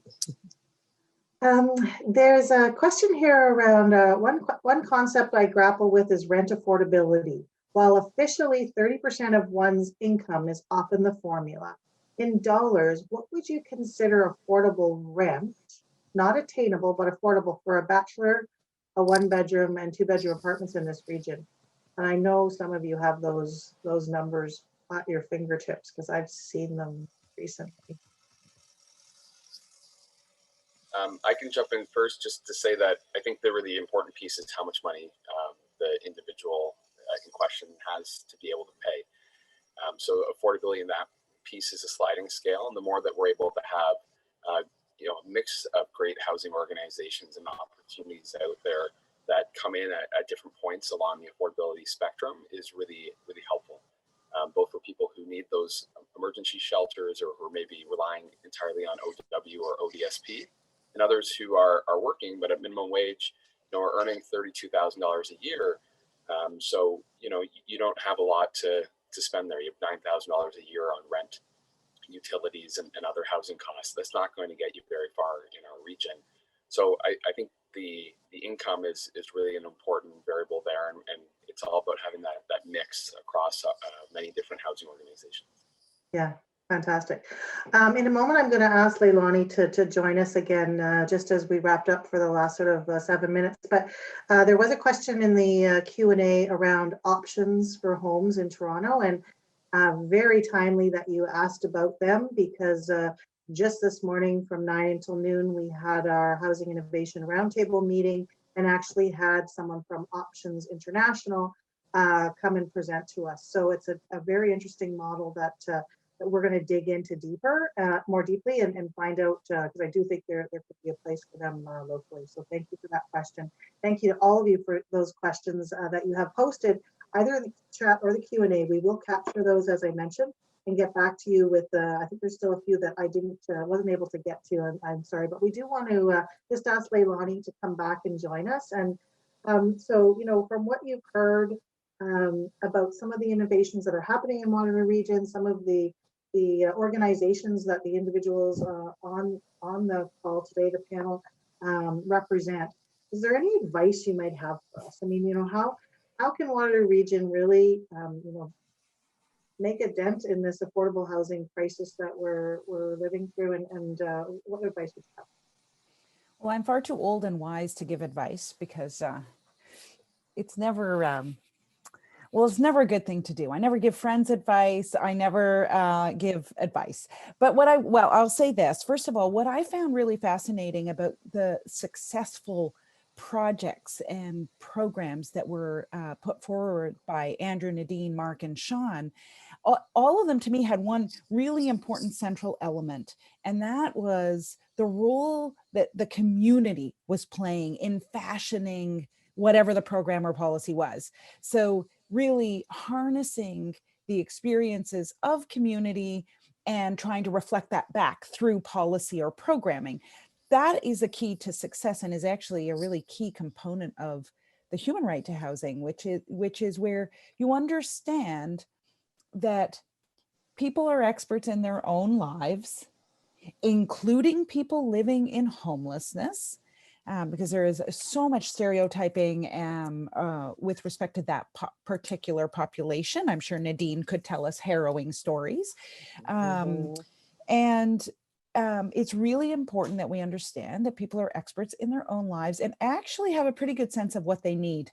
There's a question here around one concept I grapple with is rent affordability. While officially 30% of one's income is often the formula, in dollars, what would you consider affordable rent? Not attainable, but affordable for a bachelor, a 1-bedroom and 2-bedroom apartments in this region. And I know some of you have those numbers at your fingertips because I've seen them recently. I can jump in first just to say that I think the really important piece is how much money the individual in question has to be able to pay. So affordability in that piece is a sliding scale, and the more that we're able to have a mix of great housing organizations and opportunities out there that come in at different points along the affordability spectrum is really, really helpful, both for people who need those emergency shelters or who are maybe relying entirely on OW or ODSP, and others who are working but at minimum wage, are earning $32,000 a year. So you don't have a lot to spend there. You have $9,000 a year on rent, utilities, and other housing costs. That's not going to get you very far in our region. So I think the income is really an important variable there, and it's all about having that mix across many different housing organizations. Yeah, Fantastic. In a moment, I'm going to ask Leilani to join us again, just as we wrapped up for the last sort of 7 minutes. But there was a question in the Q&A around options for homes in Toronto, and very timely that you asked about them, because just this morning from 9 until noon, we had our Housing Innovation Roundtable meeting and actually had someone from Options International come and present to us. So it's a very interesting model that we're going to dig into more deeply and find out, because I do think there could be a place for them locally. So thank you for that question. Thank you to all of you for those questions that you have posted, either in the chat or the Q&A. We will capture those, as I mentioned, and get back to you with, I think there's still a few that I wasn't able to get to, and I'm sorry, but we do want to just ask Leilani to come back and join us. And so, you know, from what you've heard about some of the innovations that are happening in Waterloo Region, some of the organizations that the individuals on the call today, the panel, represent, is there any advice you might have for us? I mean, you know, how can Waterloo Region really, you know, make a dent in this affordable housing crisis that we're living through, and what advice would you have? Well, I'm far too old and wise to give advice, because it's never, well, it's never a good thing to do. I never give friends advice. I never give advice. But I'll say this. First of all, what I found really fascinating about the successful projects and programs that were put forward by Andrew, Nadine, Mark, and Sean, all of them to me had one really important central element, and that was the role that the community was playing in fashioning whatever the program or policy was. So really harnessing the experiences of community and trying to reflect that back through policy or programming. That is a key to success, and is actually a really key component of the human right to housing, which is where you understand that people are experts in their own lives, including people living in homelessness, because there is so much stereotyping with respect to that particular population. I'm sure Nadine could tell us harrowing stories. And it's really important that we understand that people are experts in their own lives and actually have a pretty good sense of what they need,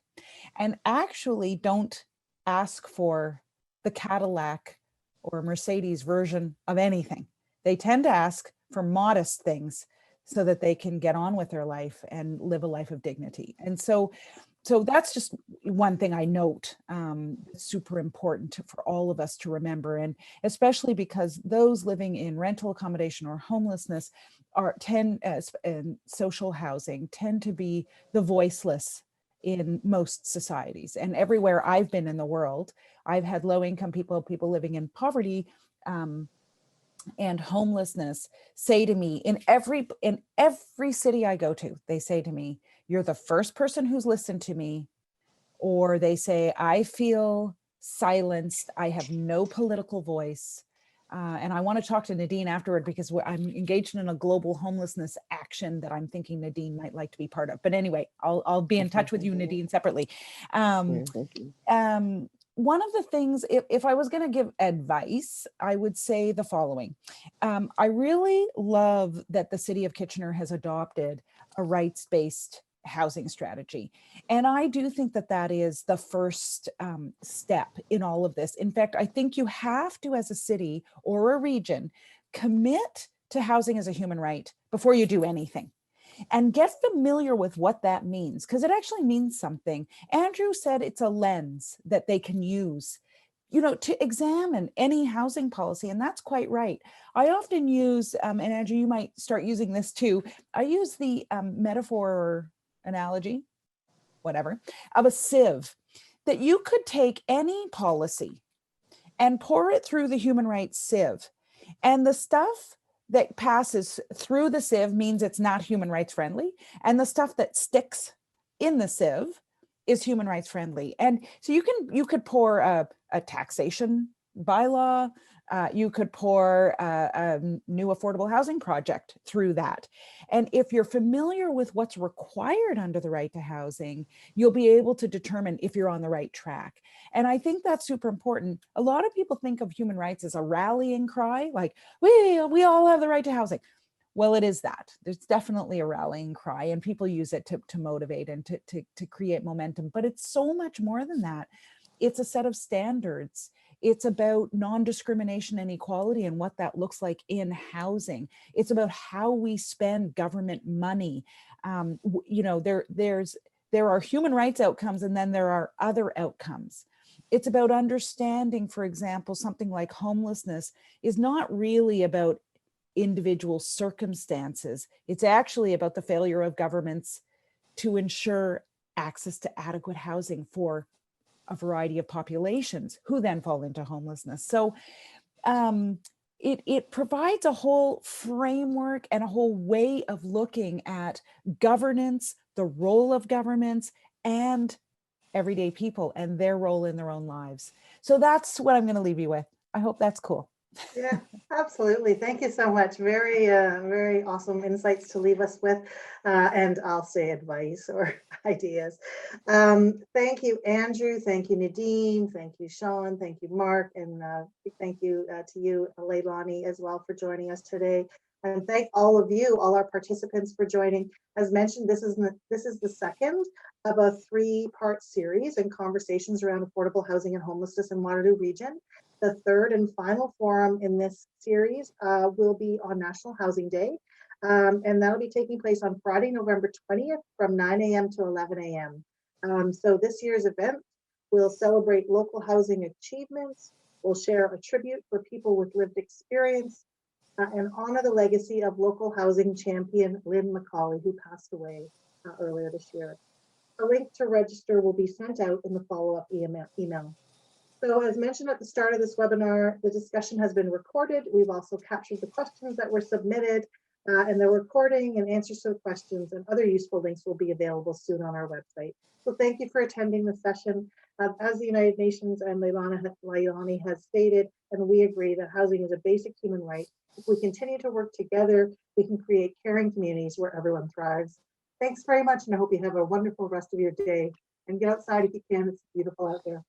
and actually don't ask for the Cadillac or Mercedes version of anything. They tend to ask for modest things so that they can get on with their life and live a life of dignity. And so that's just one thing I note, super important for all of us to remember, and especially because those living in rental accommodation or homelessness and social housing tend to be the voiceless in most societies. And everywhere I've been in the world, I've had low-income people living in poverty and homelessness say to me, in every city I go to, they say to me, "You're the first person who's listened to me," or they say, "I feel silenced. I have no political voice." And I want to talk to Nadine afterward, because I'm engaged in a global homelessness action that I'm thinking Nadine might like to be part of. But anyway, I'll be in touch with you, Nadine, separately. One of the things, if I was going to give advice, I would say the following. I really love that the city of Kitchener has adopted a rights-based housing strategy. And I do think that that is the first step in all of this. In fact, I think you have to, as a city or a region, commit to housing as a human right before you do anything. And get familiar with what that means, because it actually means something. Andrew said it's a lens that they can use, you know, to examine any housing policy. And that's quite right. I often use, and Andrew, you might start using this too. I use the metaphor or analogy, whatever, of a sieve, that you could take any policy and pour it through the human rights sieve. And the stuff that passes through the sieve means it's not human rights friendly. And the stuff that sticks in the sieve is human rights friendly. And so you could pour a taxation bylaw, You could pour a new affordable housing project through that. And if you're familiar with what's required under the right to housing, you'll be able to determine if you're on the right track. And I think that's super important. A lot of people think of human rights as a rallying cry, like we all have the right to housing. Well, it is that. There's definitely a rallying cry, and people use it to motivate and to create momentum. But it's so much more than that. It's a set of standards. It's about non-discrimination and equality and what that looks like in housing. It's about how we spend government money. You know, there are human rights outcomes, and then there are other outcomes. It's about understanding, for example, something like homelessness is not really about individual circumstances. It's actually about the failure of governments to ensure access to adequate housing for a variety of populations who then fall into homelessness. So it provides a whole framework and a whole way of looking at governance, the role of governments, and everyday people and their role in their own lives. So that's what I'm going to leave you with. I hope that's cool. Yeah, absolutely. Thank you so much. Very, very awesome insights to leave us with, and I'll say advice or ideas. Thank you, Andrew. Thank you, Nadine. Thank you, Sean. Thank you, Mark. And thank you to you, Leilani, as well for joining us today. And thank all of you, all our participants for joining. As mentioned, this is the second of a 3-part series and conversations around affordable housing and homelessness in Waterloo Region. The third and final forum in this series will be on National Housing Day, and that'll be taking place on Friday, November 20th from 9 a.m. to 11 a.m. So this year's event will celebrate local housing achievements, we'll share a tribute for people with lived experience, and honor the legacy of local housing champion Lynn McCauley, who passed away earlier this year. A link to register will be sent out in the follow-up email. So as mentioned at the start of this webinar, the discussion has been recorded. We've also captured the questions that were submitted, and the recording and answers to the questions and other useful links will be available soon on our website. So thank you for attending the session. As the United Nations and Leilani has stated, and we agree that housing is a basic human right. If we continue to work together, we can create caring communities where everyone thrives. Thanks very much, and I hope you have a wonderful rest of your day. And get outside if you can, it's beautiful out there.